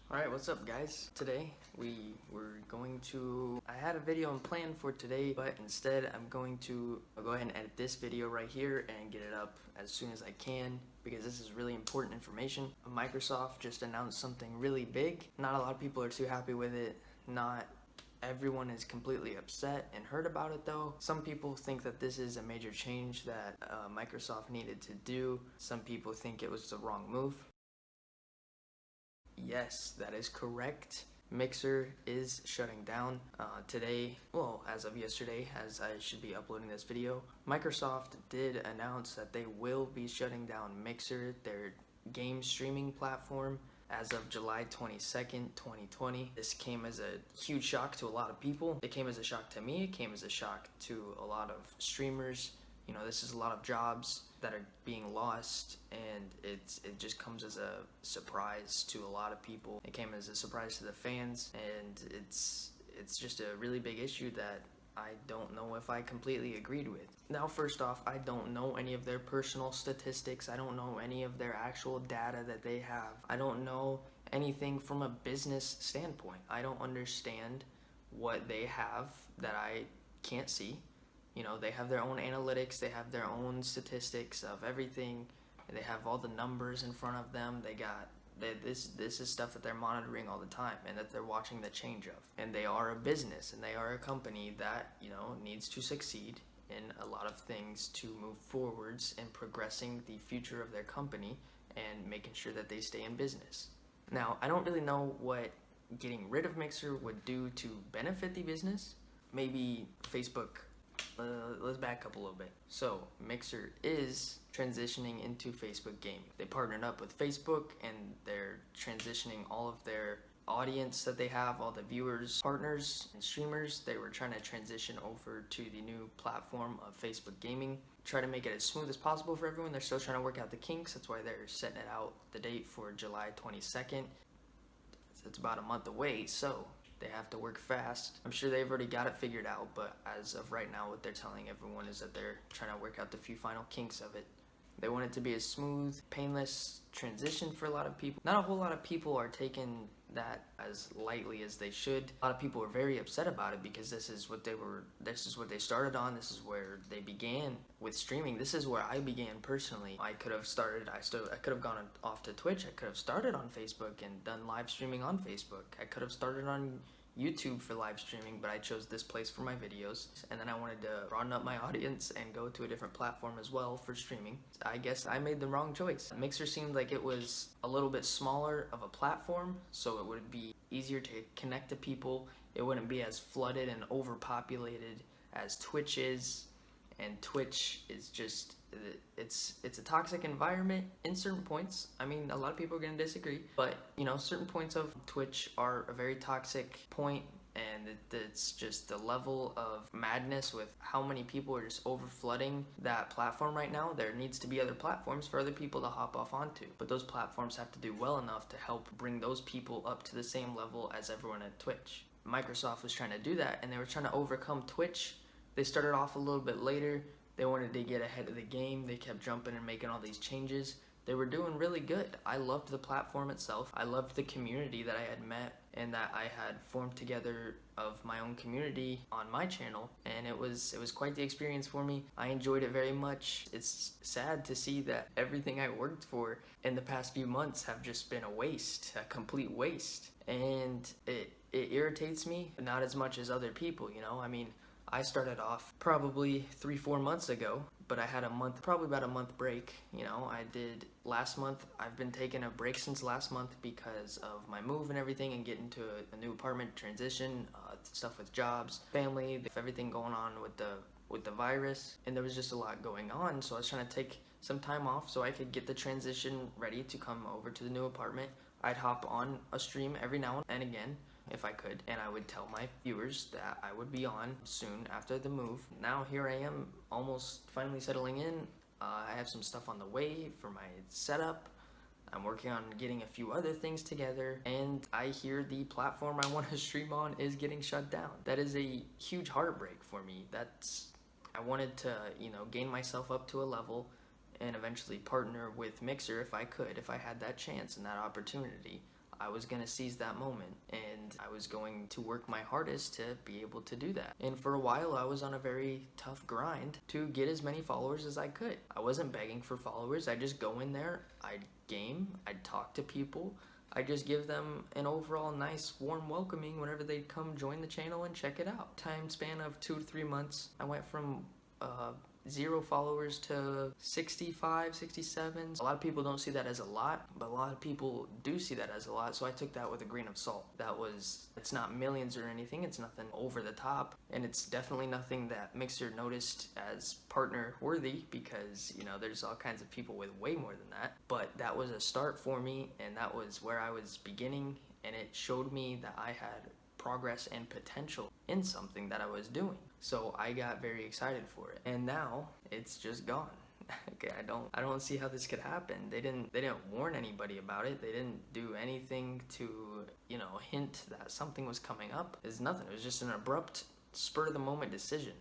Alright, what's up guys? Today I had a video planned for today, but instead I'm going to go ahead and edit this video right here and get it up as soon as I can because this is really important information. Microsoft just announced something really big. Not a lot of people are too happy with it. Not everyone is completely upset and heard about it though. Some people think that this is a major change that Microsoft needed to do. Some people think it was the wrong move. Yes, that is correct. Mixer is shutting down today, well, as of yesterday, as I should be uploading this video. Microsoft did announce that they will be shutting down Mixer, their game streaming platform, as of July 22nd, 2020. This came as a huge shock to a lot of people. It came as a shock to me, it came as a shock to a lot of streamers. You know, this is a lot of jobs that are being lost, and it just comes as a surprise to a lot of people. It came as a surprise to the fans, and it's just a really big issue that I don't know if I completely agreed with. Now, first off, I don't know any of their personal statistics. I don't know any of their actual data that they have. I don't know anything from a business standpoint. I don't understand what they have that I can't see. You know, they have their own analytics, they have their own statistics of everything, they have all the numbers in front of them. This is stuff that they're monitoring all the time and that they're watching the change of. And they are a business and they are a company that, you know, needs to succeed in a lot of things to move forwards and progressing the future of their company and making sure that they stay in business. Now, I don't really know what getting rid of Mixer would do to benefit the business. Maybe Facebook. Let's back up a little bit. So Mixer is transitioning into Facebook gaming. They partnered up with Facebook and they're transitioning all of their audience that they have, all the viewers, partners, and streamers. They were trying to transition over to the new platform of Facebook gaming. Try to make it as smooth as possible for everyone. They're still trying to work out the kinks. That's why they're setting it out the date for July 22nd. It's about a month away, so they have to work fast. I'm sure they've already got it figured out, but as of right now, what they're telling everyone is that they're trying to work out the few final kinks of it. They want it to be a smooth, painless transition for a lot of people. Not a whole lot of people are taking that as lightly as they should. A lot of people are very upset about it because this is what they started on. This is where they began with streaming. This is where I began personally. I could have gone off to Twitch. I could have started on Facebook and done live streaming on Facebook. I could have started on YouTube for live streaming, but I chose this place for my videos, and then I wanted to broaden up my audience and go to a different platform as well for streaming. I guess I made the wrong choice. Mixer seemed like it was a little bit smaller of a platform, so it would be easier to connect to people. It wouldn't be as flooded and overpopulated as Twitch is, and Twitch is just, it's a toxic environment in certain points. I mean, a lot of people are going to disagree, but you know, certain points of Twitch are a very toxic point, and it's just the level of madness with how many people are just over flooding that platform right now. There needs to be other platforms for other people to hop off onto, but those platforms have to do well enough to help bring those people up to the same level as everyone at Twitch. Microsoft was trying to do that, and they were trying to overcome Twitch. They started off a little bit later. They wanted to get ahead of the game. They kept jumping and making all these changes. They were doing really good. I loved the platform itself. I loved the community that I had met and that I had formed together of my own community on my channel, and it was quite the experience for me. I enjoyed it very much. It's sad to see that everything I worked for in the past few months have just been a waste, a complete waste, and it irritates me, but not as much as other people, you know? I mean, I started off probably 3-4 months ago, but I had probably about a month break. You know, I did last month. I've been taking a break since last month because of my move and everything, and getting to a new apartment, transition, stuff with jobs, family, everything going on with the virus, and there was just a lot going on. So I was trying to take some time off so I could get the transition ready to come over to the new apartment. I'd hop on a stream every now and again if I could, and I would tell my viewers that I would be on soon after the move. Now here I am, almost finally settling in. I have some stuff on the way for my setup. I'm working on getting a few other things together, and I hear the platform I want to stream on is getting shut down. That is a huge heartbreak for me. I wanted to, you know, gain myself up to a level and eventually partner with Mixer if I could, if I had that chance and that opportunity. I was going to seize that moment, and I was going to work my hardest to be able to do that. And for a while, I was on a very tough grind to get as many followers as I could. I wasn't begging for followers. I just go in there, I'd game, I'd talk to people, I just give them an overall nice, warm welcoming whenever they'd come join the channel and check it out. Time span of 2 to 3 months, I went from 0 followers to 65, 67. A lot of people don't see that as a lot, but a lot of people do see that as a lot, so I took that with a grain of salt. It's not millions or anything, it's nothing over the top, and it's definitely nothing that Mixer noticed as partner worthy, because, you know, there's all kinds of people with way more than that. But that was a start for me, and that was where I was beginning, and it showed me that I had progress and potential in something that I was doing. So I got very excited for it, and now it's just gone. Okay, I don't see how this could happen. They didn't warn anybody about it. They didn't do anything to, you know, hint that something was coming up. It's nothing. It was just an abrupt, spur of the moment decision.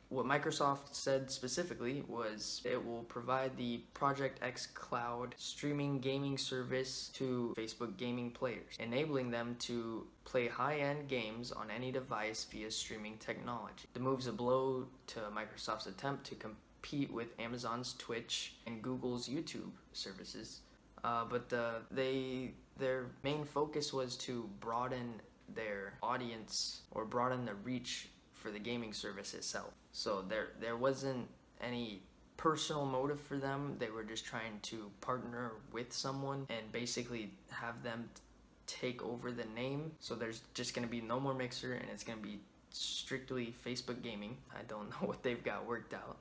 What Microsoft said specifically was it will provide the Project X Cloud streaming gaming service to Facebook gaming players, enabling them to play high-end games on any device via streaming technology. The move's a blow to Microsoft's attempt to compete with Amazon's Twitch and Google's YouTube services, but their main focus was to broaden their audience, or broaden the reach for the gaming service itself. So there wasn't any personal motive for them. They were just trying to partner with someone and basically have them take over the name. So there's just going to be no more Mixer, and it's going to be strictly Facebook gaming. I don't know what they've got worked out.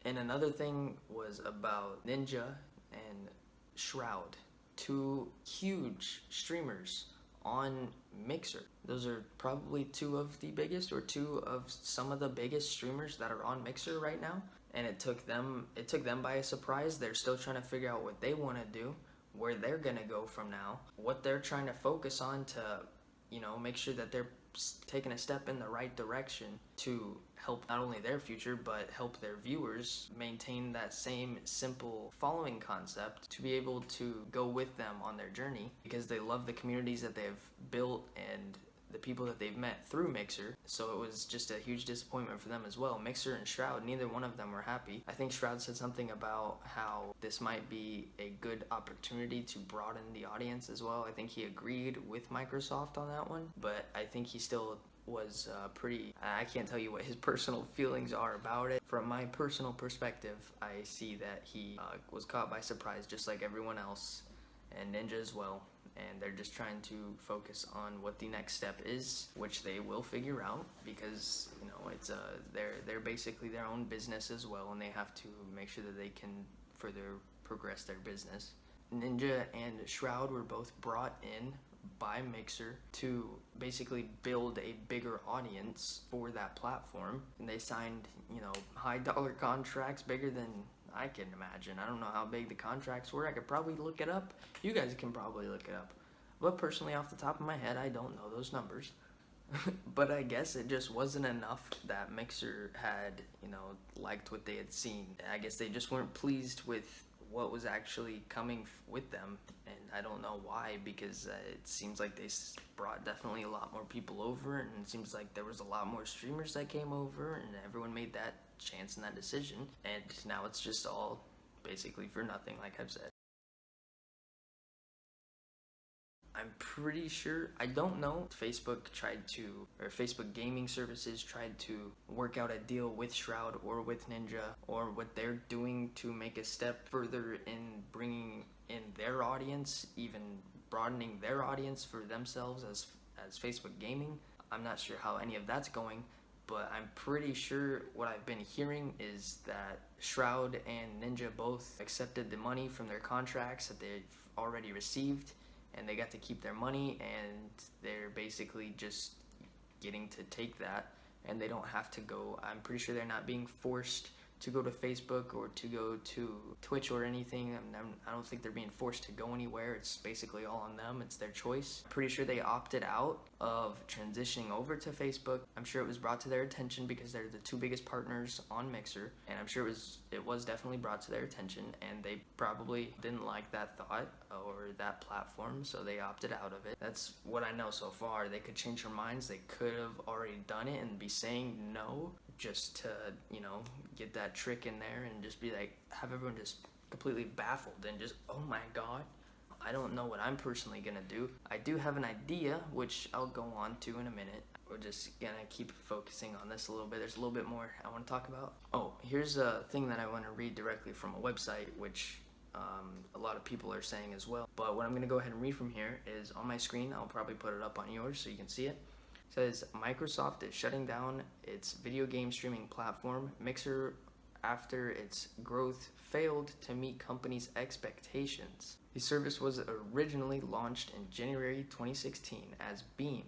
And another thing was about Ninja and Shroud, 2 huge streamers on Mixer. Those are probably 2 of the biggest, or 2 of some of the biggest streamers that are on Mixer right now, and it took them by a surprise. They're still trying to figure out what they want to do, where they're gonna go from now, what they're trying to focus on to, you know, make sure that they're taking a step in the right direction to help not only their future, but help their viewers maintain that same simple following concept, to be able to go with them on their journey, because they love the communities that they've built and the people that they've met through Mixer. So it was just a huge disappointment for them as well. Mixer and Shroud, neither one of them were happy. I think Shroud said something about how this might be a good opportunity to broaden the audience as well. I think he agreed with Microsoft on that one, but I think he still was I can't tell you what his personal feelings are about it. From my personal perspective, I see that he was caught by surprise, just like everyone else, and Ninja as well. And they're just trying to focus on what the next step is, which they will figure out, because, you know, it's they're basically their own business as well, and they have to make sure that they can further progress their business. Ninja and Shroud were both brought in by Mixer to basically build a bigger audience for that platform, and they signed, you know, high dollar contracts, bigger than I can imagine. I don't know how big the contracts were. I could probably look it up. You guys can probably look it up. But personally, off the top of my head, I don't know those numbers. But I guess it just wasn't enough that Mixer had, you know, liked what they had seen. I guess they just weren't pleased with what was actually coming with them, and I don't know why, because it seems like they brought definitely a lot more people over, and it seems like there was a lot more streamers that came over, and everyone made that chance and that decision, and now it's just all basically for nothing, like I've said. I'm pretty sure, I don't know, Facebook gaming services tried to work out a deal with Shroud or with Ninja, or what they're doing to make a step further in bringing in their audience, even broadening their audience for themselves as Facebook gaming. I'm not sure how any of that's going, but I'm pretty sure what I've been hearing is that Shroud and Ninja both accepted the money from their contracts that they've already received, and they got to keep their money, and they're basically just getting to take that, and they don't have to go. I'm pretty sure they're not being forced to go to Facebook or to go to Twitch or anything. I don't think they're being forced to go anywhere. It's basically all on them. It's their choice. Pretty sure they opted out of transitioning over to Facebook. I'm sure it was brought to their attention because they're the two biggest partners on Mixer, and I'm sure it was definitely brought to their attention, and they probably didn't like that thought or that platform, so they opted out of it. That's what I know so far. They could change their minds. They could have already done it and be saying no just to, get that trick in there and just be like, have everyone just completely baffled and just, oh my god. I don't know what I'm personally gonna do. I do have an idea, which I'll go on to in a minute. We're just gonna keep focusing on this a little bit. There's a little bit more I want to talk about. Oh, here's a thing that I want to read directly from a website, which a lot of people are saying as well. But what I'm gonna go ahead and read from here is on my screen. I'll probably put it up on yours so you can see it. It says, Microsoft is shutting down its video game streaming platform, Mixer, after its growth failed to meet companies' expectations. The service was originally launched in January 2016 as Beam.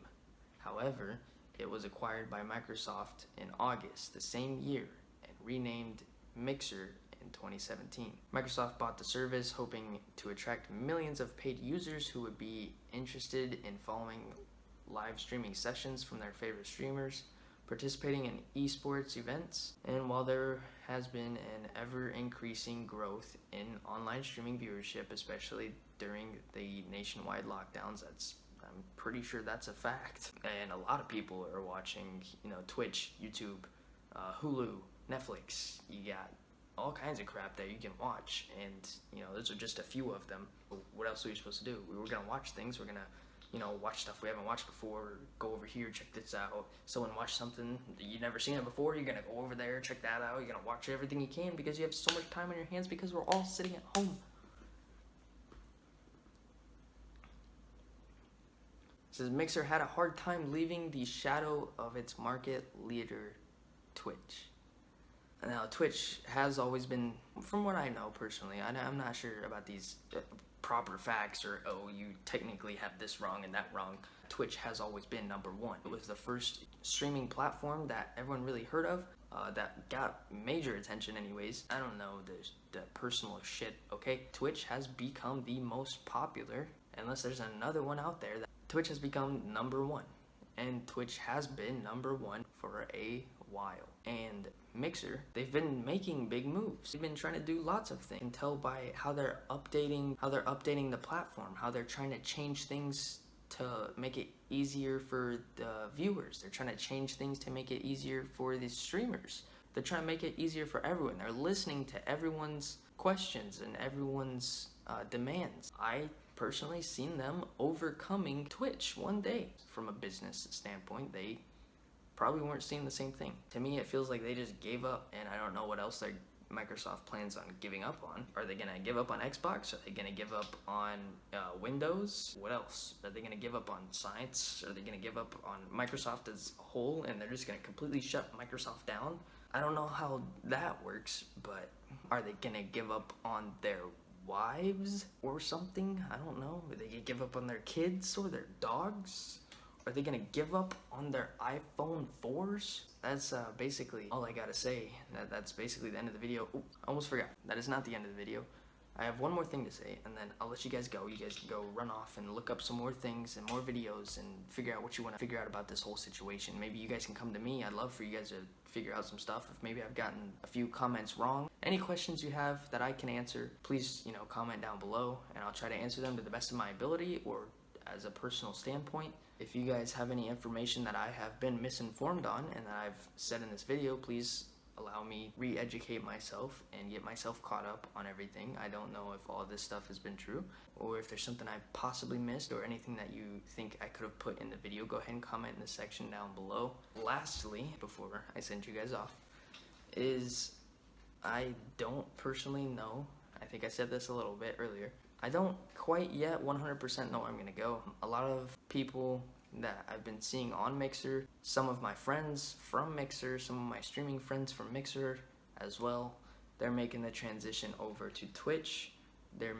However, it was acquired by Microsoft in August the same year and renamed Mixer in 2017. Microsoft bought the service hoping to attract millions of paid users who would be interested in following live streaming sessions from their favorite streamers, participating in esports events, and while there has been an ever-increasing growth in online streaming viewership, especially during the nationwide lockdowns, I'm pretty sure that's a fact. And a lot of people are watching, Twitch, YouTube, Hulu, Netflix. You got all kinds of crap that you can watch, and those are just a few of them. What else are we supposed to do? We were gonna watch things. We're gonna watch stuff we haven't watched before, go over here, check this out. Someone watched something, you've never seen it before, you're gonna go over there, check that out, you're gonna watch everything you can because you have so much time on your hands because we're all sitting at home. It says Mixer had a hard time leaving the shadow of its market leader, Twitch. Now, Twitch has always been, from what I know personally, I'm not sure about these proper facts or, oh, you technically have this wrong and that wrong. Twitch has always been number one. It was the first streaming platform that everyone really heard of, that got major attention anyways. I don't know the personal shit, okay? Twitch has become the most popular, unless there's another one out there. Twitch has become number one, and Twitch has been number one for a while. And Mixer, they've been making big moves. They've been trying to do lots of things. You can tell by how they're updating the platform, how they're trying to change things to make it easier for the viewers. They're trying to change things to make it easier for the streamers. They're trying to make it easier for everyone. They're listening to everyone's questions and everyone's demands. I personally seen them overcoming Twitch one day. From a business standpoint, they probably weren't seeing the same thing. To me, it feels like they just gave up, and I don't know what else Microsoft plans on giving up on. Are they gonna give up on Xbox? Are they gonna give up on Windows? What else? Are they gonna give up on science? Are they gonna give up on Microsoft as a whole, and they're just gonna completely shut Microsoft down? I don't know how that works, but are they gonna give up on their wives or something? I don't know. Are they gonna give up on their kids or their dogs? Are they gonna give up on their iPhone 4s? That's basically all I gotta say. That's basically the end of the video. Oh, I almost forgot. That is not the end of the video. I have one more thing to say, and then I'll let you guys go. You guys can go run off and look up some more things and more videos and figure out what you want to figure out about this whole situation. Maybe you guys can come to me. I'd love for you guys to figure out some stuff. If maybe I've gotten a few comments wrong. Any questions you have that I can answer, please, comment down below, and I'll try to answer them to the best of my ability or as a personal standpoint. If you guys have any information that I have been misinformed on and that I've said in this video, please allow me re-educate myself and get myself caught up on everything. I don't know if all of this stuff has been true or if there's something I possibly missed or anything that you think I could have put in the video. Go ahead and comment in the section down below. Lastly, before I send you guys off, is I don't personally know. I think I said this a little bit earlier. I don't quite yet 100% know where I'm gonna go. A lot of people that I've been seeing on Mixer, some of my friends from Mixer, some of my streaming friends from Mixer as well, they're making the transition over to Twitch. They're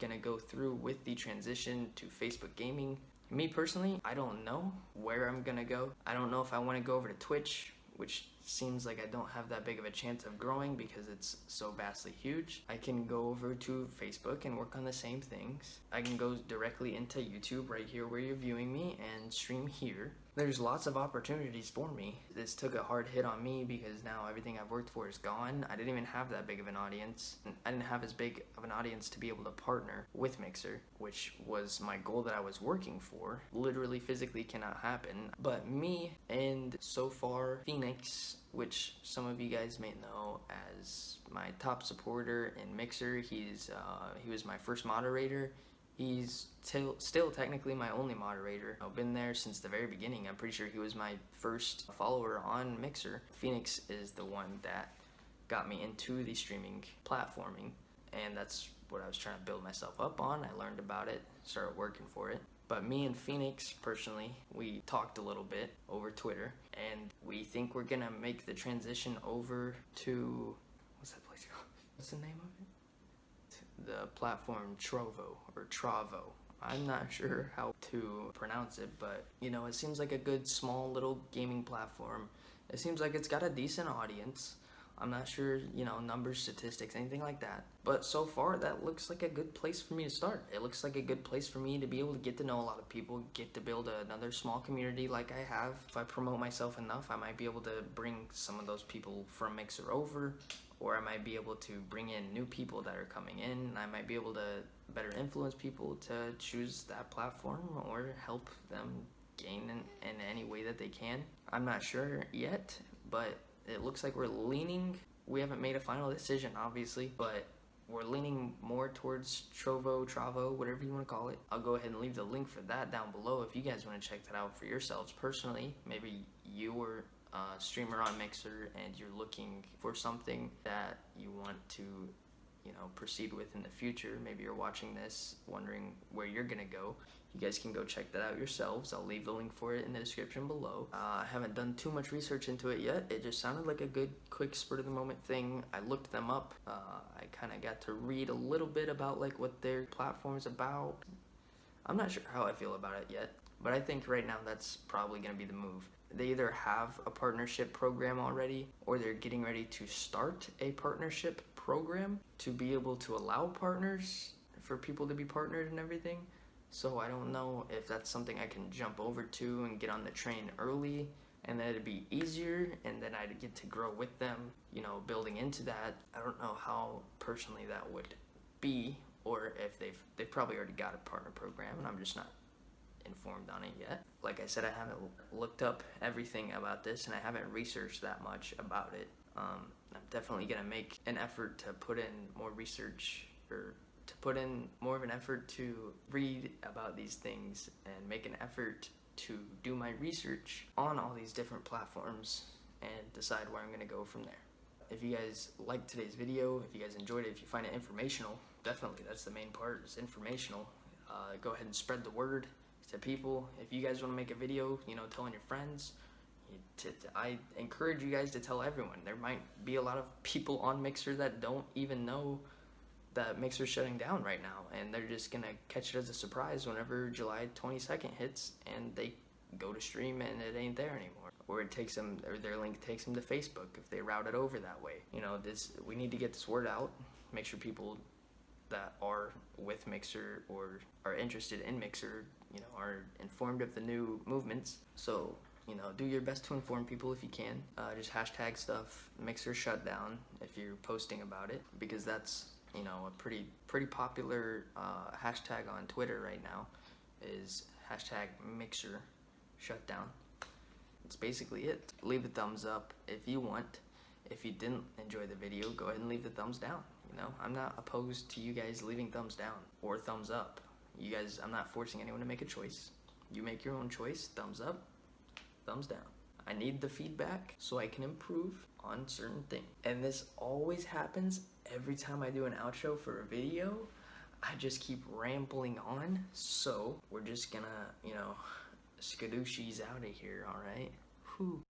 gonna go through with the transition to Facebook Gaming. Me personally, I don't know where I'm gonna go. I don't know if I wanna go over to Twitch, which seems like I don't have that big of a chance of growing because it's so vastly huge, I can go over to Facebook and work on the same things. I can go directly into YouTube right here where you're viewing me and stream here. There's lots of opportunities for me. This took a hard hit on me because now everything I've worked for is gone. I didn't even have that big of an audience. I didn't have as big of an audience to be able to partner with Mixer, which was my goal that I was working for. Literally, physically cannot happen. But me and so far Phoenix, which some of you guys may know as my top supporter in Mixer, he was my first moderator. He's still technically my only moderator. I've been there since the very beginning. I'm pretty sure he was my first follower on Mixer. Phoenix is the one that got me into the streaming platforming, and that's what I was trying to build myself up on. I learned about it, started working for it. But me and Phoenix, personally, we talked a little bit over Twitter, and we think we're gonna make the transition over to, what's that place called? What's the name of it? The platform Trovo or Travo. I'm not sure how to pronounce it, but you know, it seems like a good small little gaming platform. It seems like it's got a decent audience. I'm not sure, you know, numbers, statistics, anything like that. But so far, that looks like a good place for me to start. It looks like a good place for me to be able to get to know a lot of people, get to build another small community like I have. If I promote myself enough, I might be able to bring some of those people from Mixer over, or I might be able to bring in new people that are coming in. I might be able to better influence people to choose that platform or help them gain in any way that they can. I'm not sure yet, but it looks like we're leaning, we haven't made a final decision obviously, but we're leaning more towards Travo, whatever you want to call it. I'll go ahead and leave the link for that down below if you guys want to check that out for yourselves personally. Maybe you were a streamer on Mixer and you're looking for something that you want to, you know, proceed with in the future. Maybe you're watching this wondering where you're gonna go. You guys can go check that out yourselves. I'll leave the link for it in the description below. I haven't done too much research into it yet. It just sounded like a good, quick, spur of the moment thing. I looked them up. I kind of got to read a little bit about like what their platform's about. I'm not sure how I feel about it yet, but I think right now that's probably gonna be the move. They either have a partnership program already, or they're getting ready to start a partnership program to be able to allow partners, for people to be partnered and everything. So I don't know if that's something I can jump over to and get on the train early, and then it'd be easier, and then I'd get to grow with them, you know, building into that. I don't know how personally that would be, or if they've probably already got a partner program and I'm just not informed on it yet. Like I said, I haven't looked up everything about this and I haven't researched that much about it. I'm definitely gonna make an effort to put in more research, or to put in more of an effort to read about these things and make an effort to do my research on all these different platforms and decide where I'm gonna go from there. If you guys liked today's video, if you guys enjoyed it, if you find it informational, definitely that's the main part, is informational. Go ahead and spread the word to people. If you guys want to make a video, you know, telling your friends, I encourage you guys to tell everyone. There might be a lot of people on Mixer that don't even know that Mixer's shutting down right now, and they're just gonna catch it as a surprise whenever July 22nd hits and they go to stream and it ain't there anymore, or it takes them, or their link takes them to Facebook if they route it over that way. You know, we need to get this word out, make sure people that are with Mixer or are interested in Mixer, you know, are informed of the new movements. So, you know, do your best to inform people if you can. Just hashtag stuff, Mixer Shutdown, if you're posting about it, because that's, you know, a pretty popular hashtag on Twitter right now, is hashtag Mixer Shutdown. That's basically it. Leave a thumbs up if you want. If you didn't enjoy the video, go ahead and leave the thumbs down. You know, I'm not opposed to you guys leaving thumbs down or thumbs up. You guys, I'm not forcing anyone to make a choice. You make your own choice. Thumbs up, thumbs down. I need the feedback so I can improve on certain things. And this always happens every time I do an outro for a video. I just keep rambling on. So we're just gonna, you know, skadoochies out of here, all right? Whew.